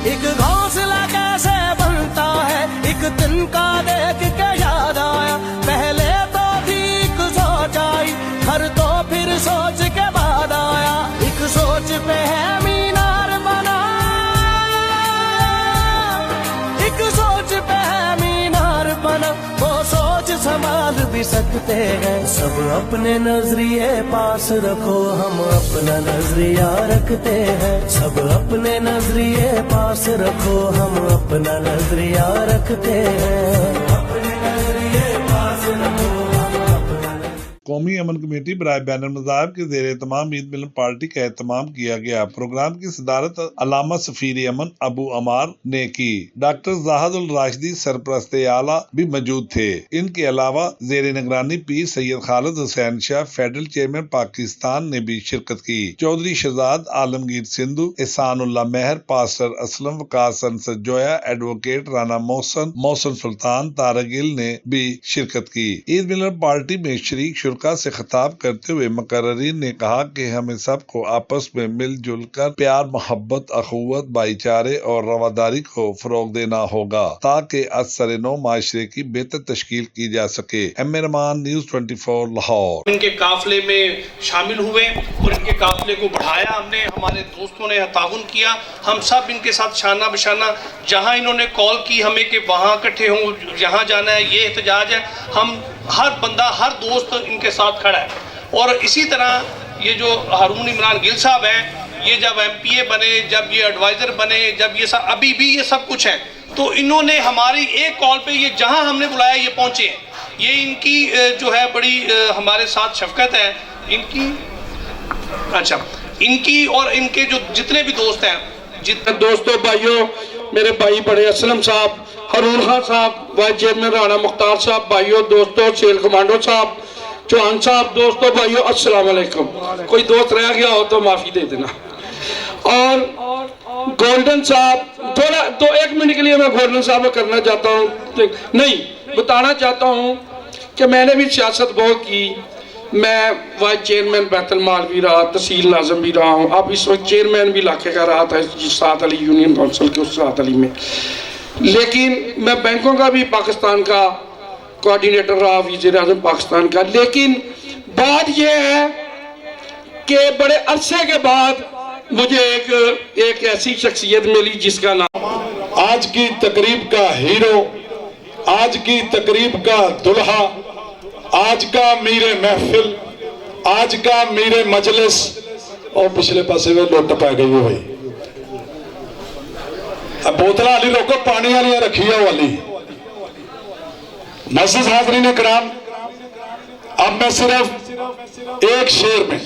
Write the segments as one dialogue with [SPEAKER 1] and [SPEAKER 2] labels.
[SPEAKER 1] एक घोंसला कैसे बनता है, एक तिनका देख के याद आया, पहले तो ठीक सोच आई, घर तो फिर सोच के बाद आया, एक सोच पे है मीनार बना, एक सोच पे है मीनार बना, वो सोच संभाल भी सकते हैं। सब अपने नजरिए पास रखो, हम अपना नजरिया रखते हैं, सब अपने नजरिए पास रखो, हम अपना नजरिया रखते हैं, अपने नजरिए पास रखो।
[SPEAKER 2] कौमी अमन कमेटी बराए बैन मज़ाहिब के ज़ेर एहतमाम ईद मिलन पार्टी का एहतमाम किया गया। प्रोग्राम की सदारत अल्लामा सफीर अमन अबू अमार ने की। डॉक्टर ज़ाहद उल राशिदी सरपरस्त आला भी मौजूद थे। इनके अलावा ज़ेर निगरानी पीर सैयद खालिद हुसैन शाह फेडरल चेयरमैन पाकिस्तान ने भी शिरकत की। चौधरी शहजाद आलमगीर सिंधु, एहसानुल्लाह मेहर, पास्टर असलम, वकास अंसर जोया, एडवोकेट राना मोहसन सुल्तान, तारगिल ने भी शिरकत की। ईद मिलन पार्टी में शरीक का से खिताब करते हुए मुकर्रिरीन ने कहा कि हमें सबको आपस में मिलजुल कर प्यार, मोहब्बत, अखुवत, भाईचारे और रवादारी को फरोग देना होगा ताकि असर नौ माशरे की बेहतर तश्कील की जा सके। रहमान, न्यूज़ 24 लाहौर।
[SPEAKER 3] इनके काफिले में शामिल हुए और इनके काफिले को बढ़ाया हमने, हमारे दोस्तों ने ताउन किया, हम सब इनके साथ शाना बशाना जहाँ इन्होंने कॉल की हमें कि वहाँ इकट्ठे हों, यहाँ जाना है, ये एहतजाज है, हम हर बंदा हर दोस्त इनके साथ खड़ा है। और इसी तरह ये जो हारून इमरान गिल साहब हैं, ये जब MPA बने, जब ये एडवाइज़र बने, जब ये सब अभी भी ये सब कुछ है, तो इन्होंने हमारी एक कॉल पे ये जहां हमने बुलाया ये पहुंचे हैं। ये इनकी जो है बड़ी हमारे साथ शफकत है इनकी। अच्छा, इनकी और इनके जो जितने भी दोस्त हैं, जितने
[SPEAKER 4] दोस्तों, भाइयों, मेरे भाई बड़े असलम साहब, हारून खान साहब, वाइस चेयरमैन राना मुख्तार साहब, भाइयों दोस्तों, सेल कमांडो साहब, चौहान साहब, दोस्तों भाइयों, अस्सलाम वालेकुम। कोई दोस्त रह गया हो तो माफी दे देना। और गोल्डन साहब, थोड़ा तो 1 मिनट के लिए मैं गोल्डन साहब को करना चाहता हूँ, नहीं बताना चाहता हूँ कि मैंने भी सियासत बहुत की। मैं वाइस चेयरमैन बैतुल माल भी रहा, तहसील नाज़िम भी रहा हूँ, अब इस वक्त चेयरमैन भी इलाके का रहा था सात अली यूनियन काउंसिल के उस सात अली में। लेकिन मैं बैंकों का भी पाकिस्तान का कोऑर्डिनेटर रहा, वज़ीर आज़म पाकिस्तान का। लेकिन बात यह है कि बड़े अरसे के बाद मुझे एक ऐसी शख्सियत मिली जिसका नाम
[SPEAKER 5] आज की तकरीब का हीरो, आज की तकरीब का दुल्हा, आज का मीरे महफिल, आज का मीरे मजलिस। और पिछले पासे में लोट पा गई हो भाई, अब बोतला वाली रोको, पानी वाली रखी है वाली। मस्जिद हाज़रीन इकराम, अब मैं सिर्फ एक शेर में,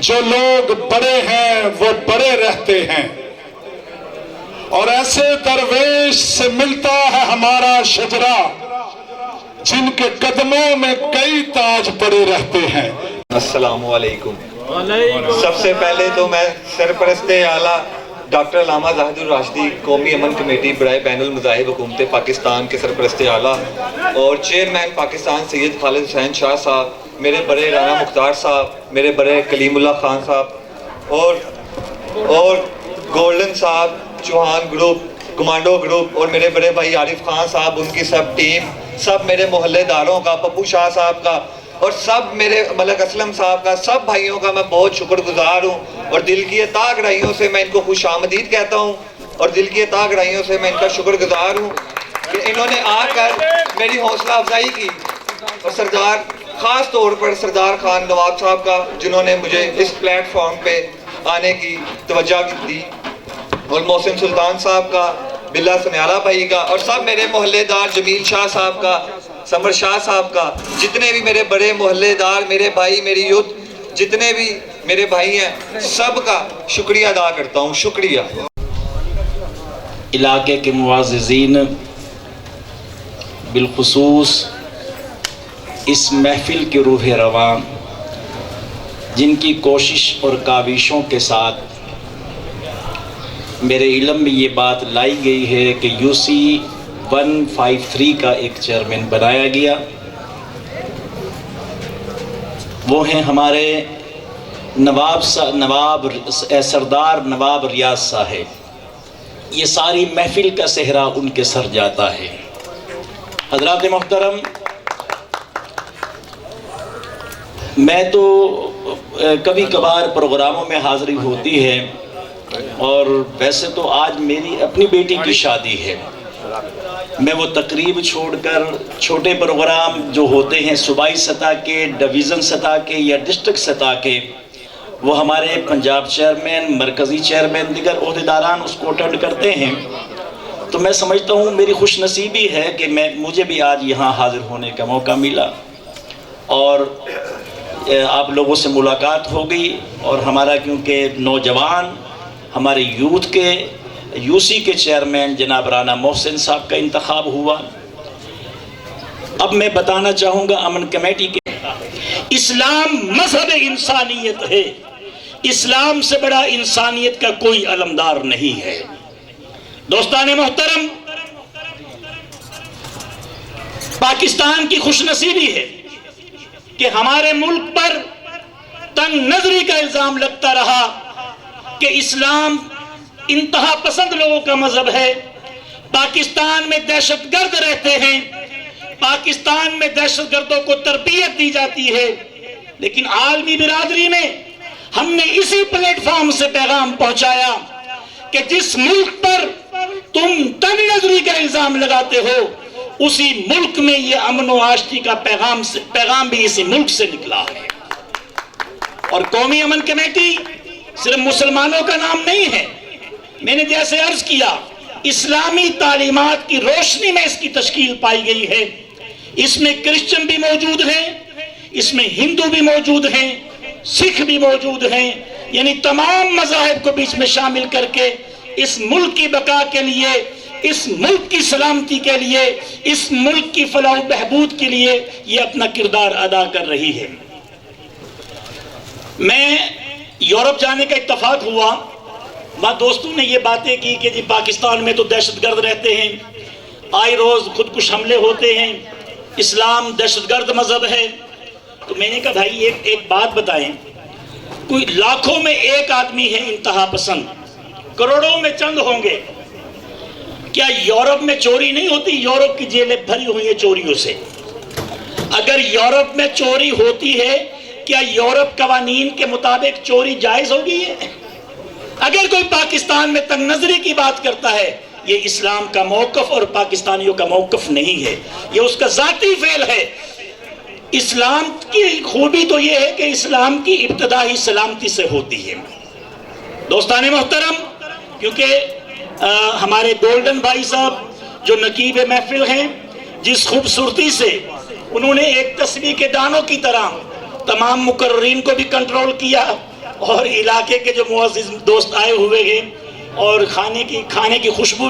[SPEAKER 5] जो लोग बड़े हैं वो बड़े रहते हैं, और ऐसे दरवेश से मिलता है हमारा शजरा, जिनके कदमों में कई ताज पड़े रहते हैं।
[SPEAKER 6] अस्सलाम वालेकुम। सबसे पहले तो मैं सरपरस्त आला डॉक्टर अल्लामा ज़ाहिद उल राशिदी कौमी अमन कमेटी बराए बैनुल मज़ाहिब हुकूमत पाकिस्तान के सरपरस्त आला और चेयरमैन पाकिस्तान सैयद खालिद हुसैन शाह साहब, मेरे बड़े राना मुख्तार साहब, मेरे बड़े कलीमुल्लाह खान साहब और गोल्डन साहब, चौहान ग्रुप, कमांडो ग्रुप और मेरे बड़े भाई आरिफ खान साहब, उनकी सब टीम, सब मेरे मोहल्लेदारों का, पप्पू शाह साहब का और सब मेरे मलक असलम साहब का, सब भाइयों का मैं बहुत शुक्रगुजार हूँ। और दिल की अता गहराइयों से मैं इनको खुश आमदीद कहता हूँ और दिल की अता गहराइयों से मैं इनका शुक्रगुजार हूँ कि इन्होंने आकर मेरी हौसला अफजाई की। और सरदार, ख़ास तौर पर सरदार खान नवाब साहब का, जिन्होंने मुझे इस प्लेटफॉर्म पे आने की तवज्जो दी, और मोहसिन सुल्तान साहब का, बिल्ला सन्याला भाई का, और सब मेरे मोहल्लेदार जमील शाह साहब का, समर शाह साहब का, जितने भी मेरे बड़े मोहल्लेदार, मेरे भाई, मेरी यूथ, जितने भी मेरे भाई हैं, सबका शुक्रिया अदा करता हूँ। शुक्रिया।
[SPEAKER 7] इलाके के मुआज़्ज़ीन, बिलखुसूस इस महफिल के रूह रवां, जिनकी कोशिश और काविशों के साथ मेरे इल्म में ये बात लाई गई है कि UC 153 का एक चेयरमैन बनाया गया। वो हैं हमारे سردار نواب ریاض صاحب، یہ ساری محفل کا صحرا ان کے سر جاتا ہے۔ حضرات محترم، میں تو کبھی کبھار پروگراموں میں حاضری ہوتی ہے، اور ویسے تو آج میری اپنی بیٹی کی شادی ہے۔ میں وہ تقریب چھوڑ کر چھوٹے پروگرام جو ہوتے ہیں صوبائی سطح کے، ڈویژن سطح کے یا ڈسٹرکٹ سطح کے، وہ ہمارے پنجاب چیئرمین، مرکزی چیئرمین، دیگر عہدیداران اس کو اٹینڈ کرتے ہیں۔ تو میں سمجھتا ہوں میری خوش نصیبی ہے کہ مجھے بھی آج یہاں حاضر ہونے کا موقع ملا، اور آپ لوگوں سے ملاقات ہو گئی، اور ہمارا کیونکہ نوجوان ہمارے یوتھ کے یوسی کے چیئرمین جناب رانا محسن صاحب کا انتخاب ہوا۔ اب میں بتانا چاہوں گا امن کمیٹی کے، اسلام مذہب انسانیت ہے، اسلام سے بڑا انسانیت کا کوئی علمدار نہیں ہے۔ دوستان محترم، پاکستان کی خوش نصیبی ہے کہ ہمارے ملک پر تنگ نظری کا الزام لگتا رہا کہ اسلام انتہا پسند لوگوں کا مذہب ہے، پاکستان میں دہشت گرد رہتے ہیں، پاکستان میں دہشت گردوں کو تربیت دی جاتی ہے۔ لیکن عالمی برادری میں ہم نے اسی پلیٹ فارم سے پیغام پہنچایا کہ جس ملک پر تم تنگ نظری کا الزام لگاتے ہو، اسی ملک میں یہ امن و آشتی کا پیغام بھی اسی ملک سے نکلا ہے۔ اور قومی امن کمیٹی صرف مسلمانوں کا نام نہیں ہے، میں نے جیسے عرض کیا اسلامی تعلیمات کی روشنی میں اس کی تشکیل پائی گئی ہے۔ اس میں کرسچن بھی موجود ہیں، اس میں ہندو بھی موجود ہیں، سکھ بھی موجود ہیں، یعنی تمام مذاہب کو بیچ میں شامل کر کے اس ملک کی بقا کے لیے، اس ملک کی سلامتی کے لیے، اس ملک کی فلاح و بہبود کے لیے یہ اپنا کردار ادا کر رہی ہے۔ میں یورپ جانے کا اتفاق ہوا، وہاں دوستوں نے یہ باتیں کی کہ جی پاکستان میں تو دہشت گرد رہتے ہیں، آئے روز خودکش حملے ہوتے ہیں، اسلام دہشت گرد مذہب ہے۔ تو میں نے کہا بھائی ایک بات بتائیں، کوئی لاکھوں میں ایک آدمی ہے انتہا پسند، کروڑوں میں چند ہوں گے، کیا یورپ میں چوری نہیں ہوتی؟ یورپ کی جیلیں بھری ہوئی ہیں چوریوں سے۔ اگر یورپ میں چوری ہوتی ہے، کیا یورپ قوانین کے مطابق چوری جائز ہوگی ہے؟ اگر کوئی پاکستان میں تنگ نظری کی بات کرتا ہے، یہ اسلام کا موقف اور پاکستانیوں کا موقف نہیں ہے، یہ اس کا ذاتی فعل ہے۔ اسلام کی خوبی تو یہ ہے کہ اسلام کی ابتدا ہی سلامتی سے ہوتی ہے۔ دوستان محترم، کیونکہ ہمارے گولڈن بھائی صاحب جو نقیب محفل ہیں، جس خوبصورتی سے انہوں نے ایک تسبیح کے دانوں کی طرح تمام مقررین کو بھی کنٹرول کیا، اور علاقے کے جو معزز دوست آئے ہوئے ہیں، اور کھانے کی خوشبو